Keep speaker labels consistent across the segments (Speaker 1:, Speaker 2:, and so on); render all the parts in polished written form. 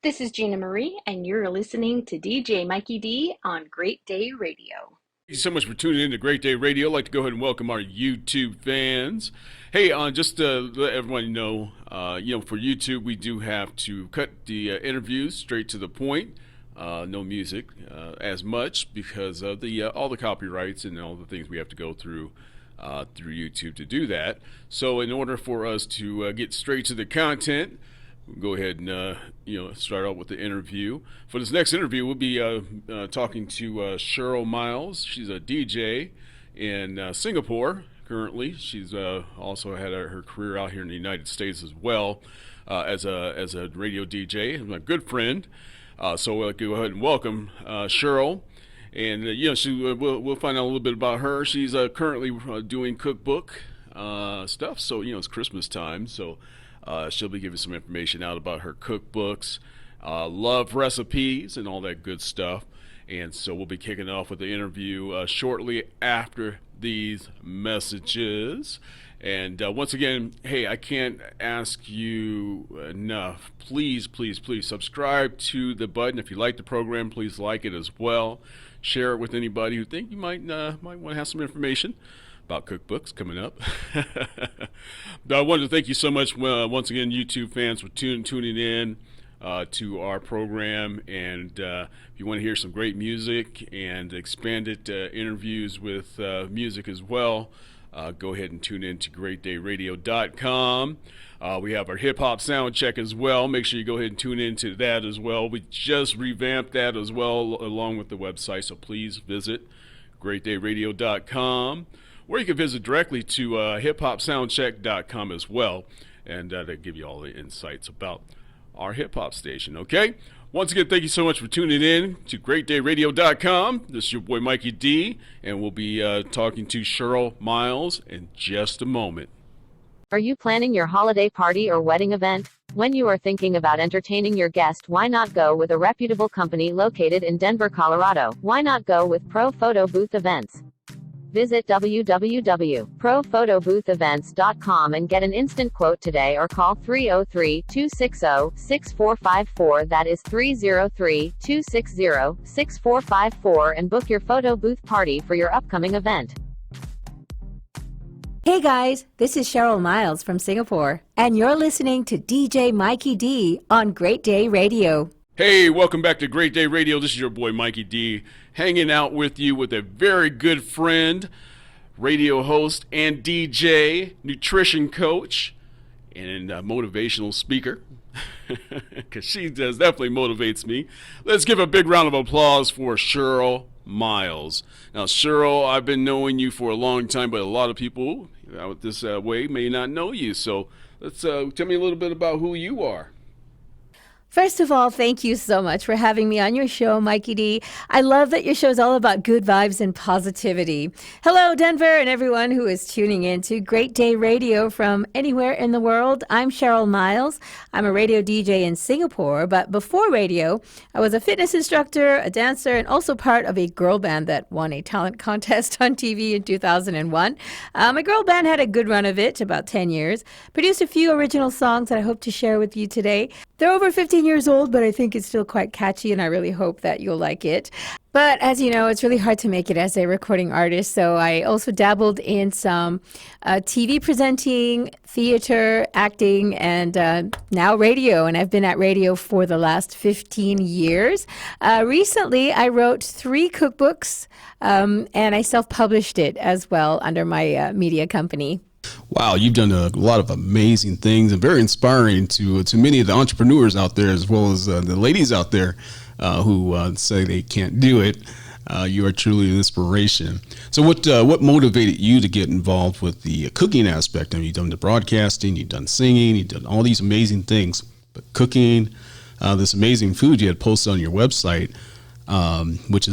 Speaker 1: This is Gina Marie, and you're listening to DJ Mikey D on Great Day Radio.
Speaker 2: Thank you so much for tuning in to Great Day Radio. I'd like to go ahead and welcome our YouTube fans. Hey, just to let everyone know, for YouTube, we do have to cut the interviews straight to the point. No music as much because of the all the copyrights and all the things we have to go through YouTube to do that. So in order for us to get straight to the content, we'll go ahead and start out with the interview. For this next interview, we'll be talking to Cheryl Miles. She's a DJ in Singapore currently. She's also had her career out here in the United States as well as a radio DJ. My good friend. So we'll go ahead and welcome Cheryl. And we'll find out a little bit about her. She's currently doing cookbook stuff. So it's Christmas time. So she'll be giving some information out about her cookbooks, love recipes, and all that good stuff. And so we'll be kicking off with the interview shortly after these messages. And once again, hey, I can't ask you enough. Please, please, please subscribe to the button. If you like the program, please like it as well. Share it with anybody who think you might want to have some information about cookbooks coming up. But I wanted to thank you so much once again, YouTube fans, for tuning in to our program. And if you want to hear some great music and expanded interviews with music as well, go ahead and tune in to greatdayradio.com. We have our hip-hop sound check as well. Make sure you go ahead and tune into that as well. We just revamped that as well along with the website, so please visit greatdayradio.com. Or you can visit directly to hiphopsoundcheck.com as well, and that'll give you all the insights about our hip-hop station, okay? Once again, thank you so much for tuning in to greatdayradio.com. This is your boy Mikey D, and we'll be talking to Cheryl Miles in just a moment.
Speaker 3: Are you planning your holiday party or wedding event? When you are thinking about entertaining your guest, why not go with a reputable company located in Denver, Colorado? Why not go with Pro Photo Booth Events? Visit www.prophotoboothevents.com and get an instant quote today, or call 303-260-6454. That is 303-260-6454, and book your photo booth party for your upcoming event.
Speaker 4: Hey guys, this is Cheryl Miles from Singapore, and you're listening to DJ Mikey D on Great Day Radio.
Speaker 2: Hey, welcome back to Great Day Radio. This is your boy Mikey D, hanging out with you with a very good friend, radio host and DJ, nutrition coach, and motivational speaker, because she definitely motivates me. Let's give a big round of applause for Cheryl Miles. Now, Cheryl, I've been knowing you for a long time, but a lot of people out this way may not know you. So let's tell me a little bit about who you are.
Speaker 4: First of all, thank you so much for having me on your show, Mikey D. I love that your show is all about good vibes and positivity. Hello, Denver, and everyone who is tuning in to Great Day Radio from anywhere in the world. I'm Cheryl Miles. I'm a radio DJ in Singapore, but before radio, I was a fitness instructor, a dancer, and also part of a girl band that won a talent contest on TV in 2001. My girl band had a good run of it, about 10 years. Produced a few original songs that I hope to share with you today. They're over 15 years old, but I think it's still quite catchy, and I really hope that you'll like it. But as you know, it's really hard to make it as a recording artist, so I also dabbled in some TV presenting, theater, acting, and now radio, and I've been at radio for the last 15 years. Recently, I wrote 3 cookbooks, and I self-published it as well under my media company.
Speaker 5: Wow, you've done a lot of amazing things and very inspiring to many of the entrepreneurs out there, as well as the ladies out there who say they can't do it. You are truly an inspiration. So what motivated you to get involved with the cooking aspect? I mean, you've done the broadcasting, you've done singing, you've done all these amazing things, but cooking, this amazing food you had posted on your website, which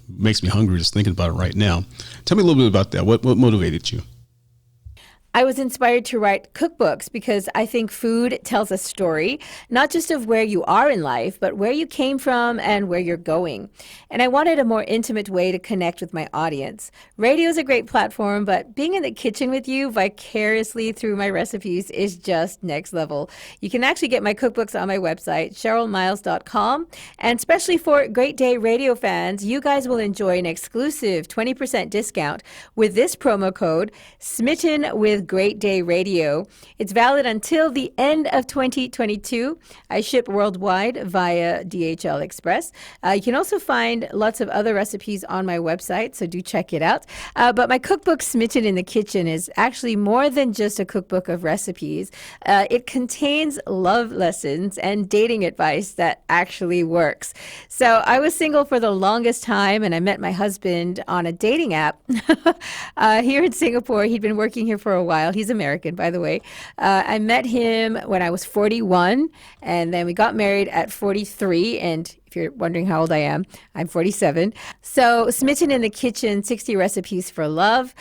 Speaker 5: makes me hungry just thinking about it right now. Tell me a little bit about that. What motivated you?
Speaker 4: I was inspired to write cookbooks because I think food tells a story, not just of where you are in life, but where you came from and where you're going. And I wanted a more intimate way to connect with my audience. Radio is a great platform, but being in the kitchen with you vicariously through my recipes is just next level. You can actually get my cookbooks on my website, CherylMiles.com. And especially for Great Day Radio fans, you guys will enjoy an exclusive 20% discount with this promo code, Smitten with Great Day Radio. It's valid until the end of 2022. I ship worldwide via DHL Express. You can also find lots of other recipes on my website, so do check it out. But my cookbook, Smitten in the Kitchen, is actually more than just a cookbook of recipes. It contains love lessons and dating advice that actually works. So I was single for the longest time, and I met my husband on a dating app here in Singapore. He'd been working here for a while. He's American, by the way. I met him when I was 41, and then we got married at 43. And if you're wondering how old I am, I'm 47. So Smitten in the Kitchen, 60 Recipes for Love,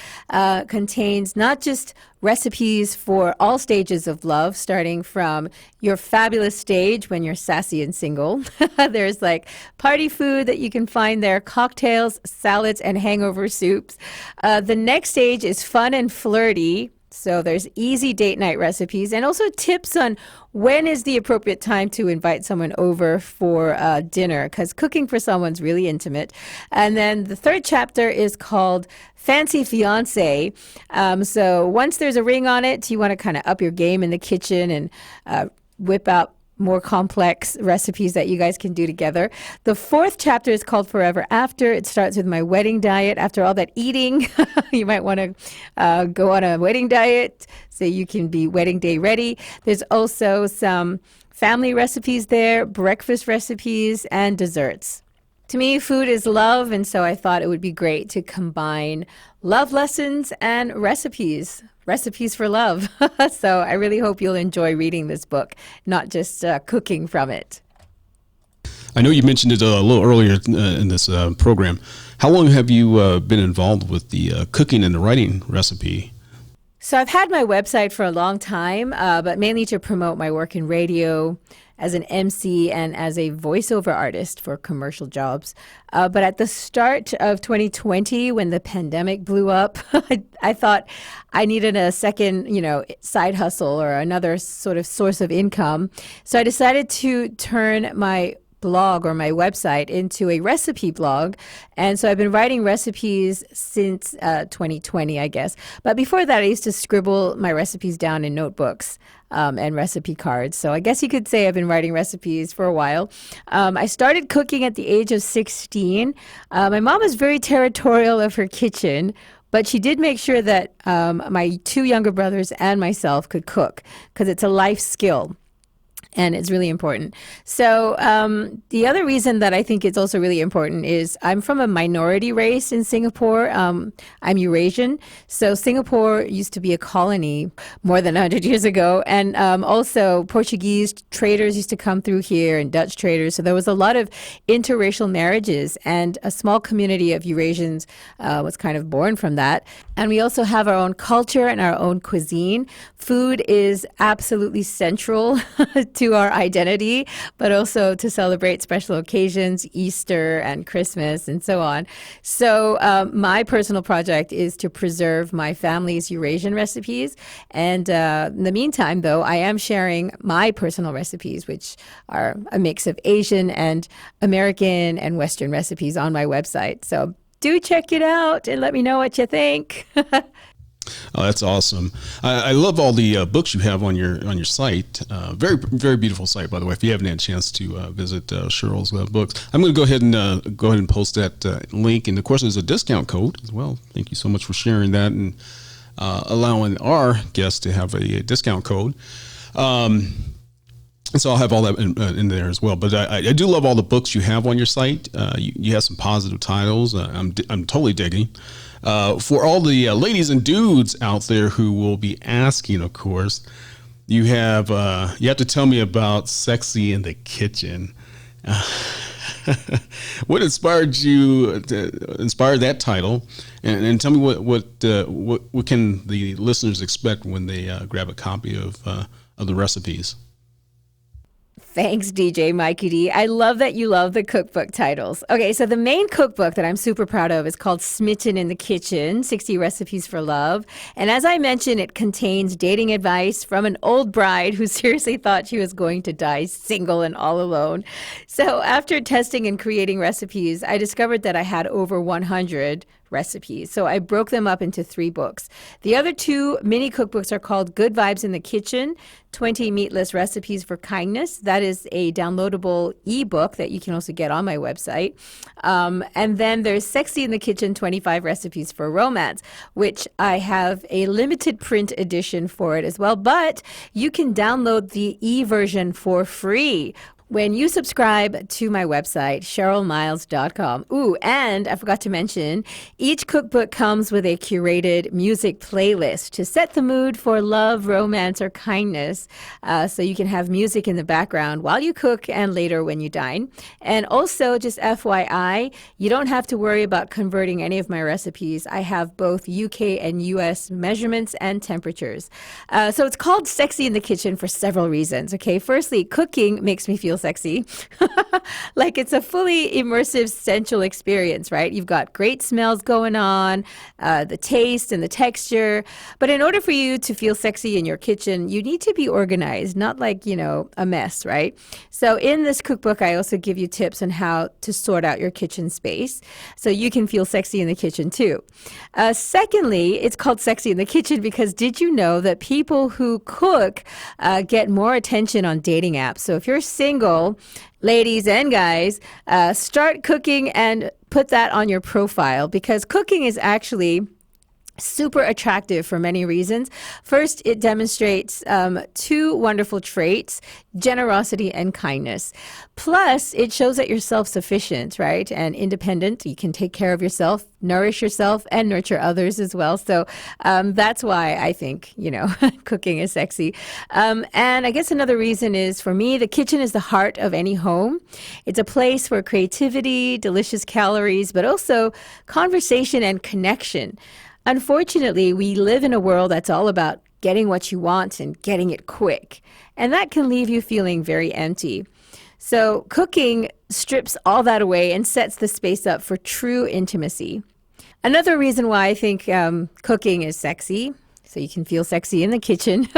Speaker 4: contains not just recipes for all stages of love, starting from your fabulous stage when you're sassy and single. There's like party food that you can find there, cocktails, salads, and hangover soups. The next stage is fun and flirty. So there's easy date night recipes and also tips on when is the appropriate time to invite someone over for dinner, because cooking for someone's really intimate. And then the third chapter is called Fancy Fiance. So once there's a ring on it, you want to kind of up your game in the kitchen and whip out more complex recipes that you guys can do together. The fourth chapter is called Forever After. It starts with my wedding diet. After all that eating, you might want to go on a wedding diet so you can be wedding day ready. There's also some family recipes there, breakfast recipes, and desserts. To me, food is love, and so I thought it would be great to combine love lessons and recipes for love. So I really hope you'll enjoy reading this book, not just cooking from it.
Speaker 5: I know you mentioned it a little earlier in this program. How long have you been involved with the cooking and the writing recipe?
Speaker 4: So I've had my website for a long time, but mainly to promote my work in radio, as an MC, and as a voiceover artist for commercial jobs. But at the start of 2020, when the pandemic blew up, I thought I needed a second, side hustle or another sort of source of income. So I decided to turn my blog or my website into a recipe blog. And so I've been writing recipes since 2020, I guess. But before that, I used to scribble my recipes down in notebooks and recipe cards. So I guess you could say I've been writing recipes for a while. I started cooking at the age of 16. My mom was very territorial of her kitchen, but she did make sure that my two younger brothers and myself could cook, because it's a life skill. And it's really important. So the other reason that I think it's also really important is I'm from a minority race in Singapore. I'm Eurasian. So Singapore used to be a colony more than 100 years ago. And also Portuguese traders used to come through here, and Dutch traders. So there was a lot of interracial marriages, and a small community of Eurasians was kind of born from that. And we also have our own culture and our own cuisine. Food is absolutely central to our identity, but also to celebrate special occasions, Easter and Christmas and so on. So my personal project is to preserve my family's Eurasian recipes. And in the meantime, though, I am sharing my personal recipes, which are a mix of Asian and American and Western recipes on my website. So do check it out and let me know what you think.
Speaker 5: Oh, that's awesome. I love all the books you have on your site. Very, very beautiful site, by the way. If you haven't had a chance to visit Cheryl's books, I'm going to go ahead and post that link. And of course, there's a discount code as well. Thank you so much for sharing that and allowing our guests to have a discount code. So I'll have all that in there as well. But I do love all the books you have on your site. You have some positive titles. I'm totally digging. For all the ladies and dudes out there who will be asking, of course, you have to tell me about Sexy in the Kitchen. What inspired you to inspire that title? And tell me what can the listeners expect when they grab a copy of the recipes?
Speaker 4: Thanks, DJ Mikey D. I love that you love the cookbook titles. Okay, so the main cookbook that I'm super proud of is called Smitten in the Kitchen, 60 Recipes for Love. And as I mentioned, it contains dating advice from an old bride who seriously thought she was going to die single and all alone. So after testing and creating recipes, I discovered that I had over 100 recipes. So I broke them up into 3 books. The other 2 mini cookbooks are called Good Vibes in the Kitchen, 20 Meatless Recipes for Kindness. That is a downloadable ebook that you can also get on my website. And then there's Sexy in the Kitchen, 25 Recipes for Romance, which I have a limited print edition for it as well. But you can download the e-version for free when you subscribe to my website, CherylMiles.com. Ooh, and I forgot to mention, each cookbook comes with a curated music playlist to set the mood for love, romance, or kindness. So you can have music in the background while you cook and later when you dine. And also, just FYI, you don't have to worry about converting any of my recipes. I have both UK and US measurements and temperatures. So it's called Sexy in the Kitchen for several reasons. Okay, firstly, cooking makes me feel sexy. Like it's a fully immersive sensual experience, right? You've got great smells going on, the taste and the texture. But in order for you to feel sexy in your kitchen, you need to be organized, not like, a mess, right? So in this cookbook, I also give you tips on how to sort out your kitchen space so you can feel sexy in the kitchen too. Secondly, it's called Sexy in the Kitchen because did you know that people who cook get more attention on dating apps? So if you're single, ladies and guys, start cooking and put that on your profile because cooking is actually super attractive for many reasons. First, it demonstrates 2 wonderful traits, generosity and kindness. Plus, it shows that you're self-sufficient, right? And independent. You can take care of yourself, nourish yourself, and nurture others as well. So that's why I think, cooking is sexy. And I guess another reason is, for me, the kitchen is the heart of any home. It's a place for creativity, delicious calories, but also conversation and connection. Unfortunately, we live in a world that's all about getting what you want and getting it quick. And that can leave you feeling very empty. So cooking strips all that away and sets the space up for true intimacy. Another reason why I think cooking is sexy, so you can feel sexy in the kitchen,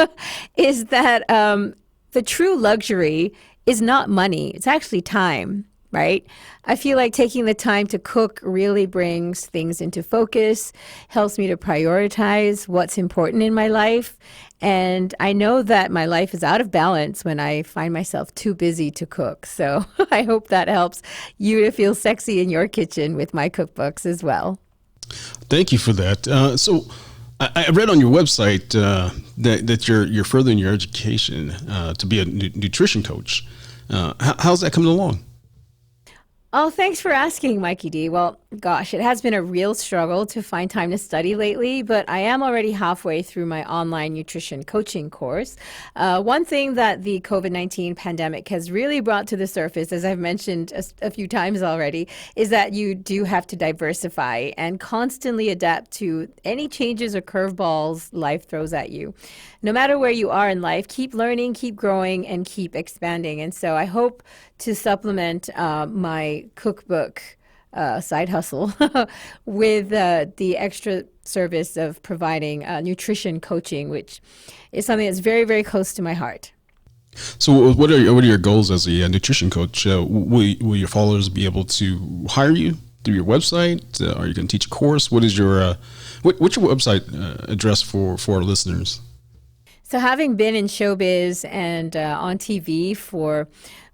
Speaker 4: is that the true luxury is not money. It's actually time. Right? I feel like taking the time to cook really brings things into focus, helps me to prioritize what's important in my life. And I know that my life is out of balance when I find myself too busy to cook. So I hope that helps you to feel sexy in your kitchen with my cookbooks as well.
Speaker 5: Thank you for that. So I read on your website that you're furthering your education to be a nutrition coach. How's that coming along?
Speaker 4: Oh, thanks for asking, Mikey D. Well, gosh, it has been a real struggle to find time to study lately, but I am already halfway through my online nutrition coaching course. One thing that the COVID-19 pandemic has really brought to the surface, as I've mentioned a few times already, is that you do have to diversify and constantly adapt to any changes or curveballs life throws at you. No matter where you are in life, keep learning, keep growing, and keep expanding. And so I hope to supplement my cookbook side hustle with the extra service of providing nutrition coaching, which is something that's very, very close to my heart.
Speaker 5: So what are your goals as a nutrition coach? Will your followers be able to hire you through your website? Are you going to teach a course? What's your website address for our listeners?
Speaker 4: So having been in showbiz and on TV for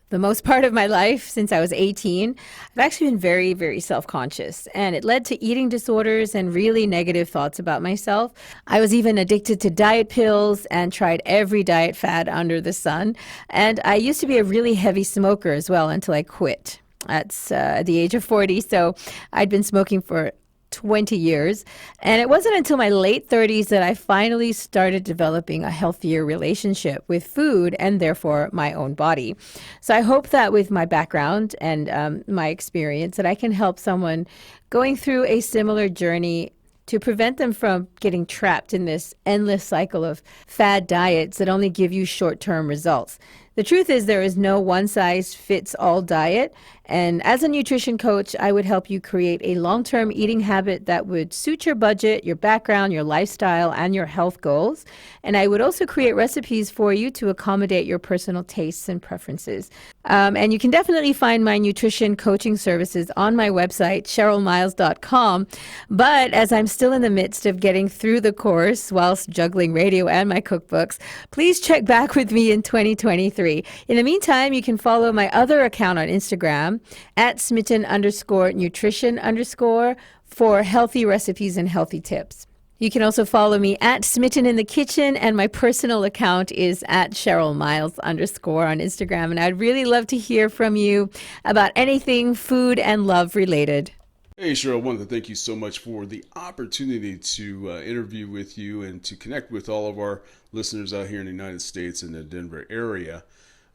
Speaker 4: the most part of my life since I was 18, I've actually been very, very self-conscious, and it led to eating disorders and really negative thoughts about myself. I was even addicted to diet pills and tried every diet fad under the sun. And I used to be a really heavy smoker as well until I quit at the age of 40. So I'd been smoking for 20 years. And it wasn't until my late 30s that I finally started developing a healthier relationship with food and therefore my own body. So I hope that with my background and my experience that I can help someone going through a similar journey to prevent them from getting trapped in this endless cycle of fad diets that only give you short-term results. The truth is there is no one-size-fits-all diet, and as a nutrition coach, I would help you create a long-term eating habit that would suit your budget, your background, your lifestyle, and your health goals. And I would also create recipes for you to accommodate your personal tastes and preferences. And you can definitely find my nutrition coaching services on my website, cherylmiles.com. But as I'm still in the midst of getting through the course whilst juggling radio and my cookbooks, please check back with me in 2023. In the meantime, you can follow my other account on Instagram at smitten_nutrition_ for healthy recipes and healthy tips. You can also follow me at Smitten in the Kitchen, and my personal account is at Cheryl Miles_ on Instagram. And I'd really love to hear from you about anything food and love related.
Speaker 2: Hey, Cheryl, I wanted to thank you so much for the opportunity to interview with you and to connect with all of our listeners out here in the United States and the Denver area.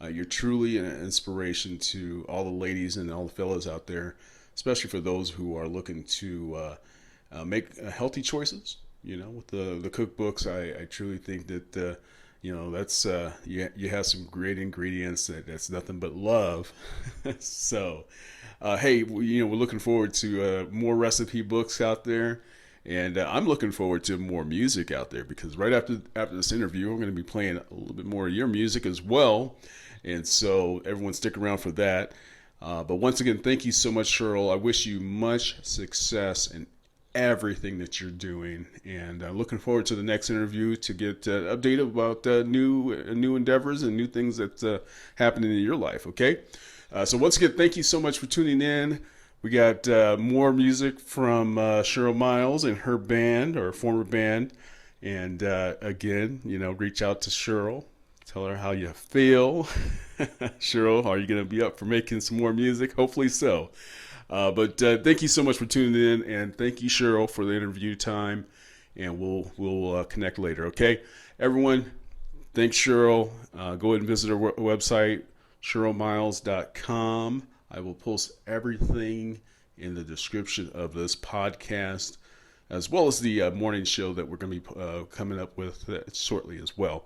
Speaker 2: You're truly an inspiration to all the ladies and all the fellas out there, especially for those who are looking to make healthy choices. You know, with the cookbooks, I truly think that, that's you have some great ingredients that's nothing but love. So, hey, we're looking forward to more recipe books out there. And I'm looking forward to more music out there because right after this interview, we're going to be playing a little bit more of your music as well. And so everyone stick around for that. But once again, thank you so much, Cheryl. I wish you much success in everything that you're doing. And looking forward to the next interview to get updated about new endeavors and new things that's happening in your life, okay? So once again, thank you so much for tuning in. We got more music from Cheryl Miles and her band, or former band. And again, reach out to Cheryl. Tell her how you feel. Cheryl, are you going to be up for making some more music? Hopefully so. But thank you so much for tuning in. And thank you, Cheryl, for the interview time. And we'll connect later, okay? Everyone, thanks, Cheryl. Go ahead and visit our website, cherylmiles.com. I will post everything in the description of this podcast, as well as the morning show that we're going to be coming up with shortly as well.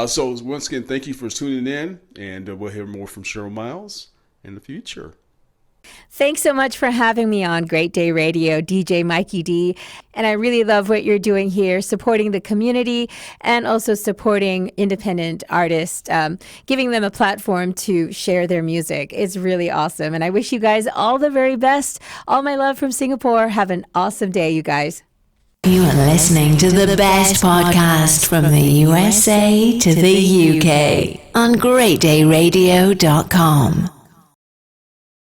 Speaker 2: So once again, thank you for tuning in, and we'll hear more from Cheryl Miles in the future.
Speaker 4: Thanks so much for having me on Great Day Radio, DJ Mikey D. And I really love what you're doing here, supporting the community and also supporting independent artists, giving them a platform to share their music. It's really awesome. And I wish you guys all the very best. All my love from Singapore. Have an awesome day, you guys.
Speaker 6: You are listening to the best podcast from the USA to the UK on greatdayradio.com.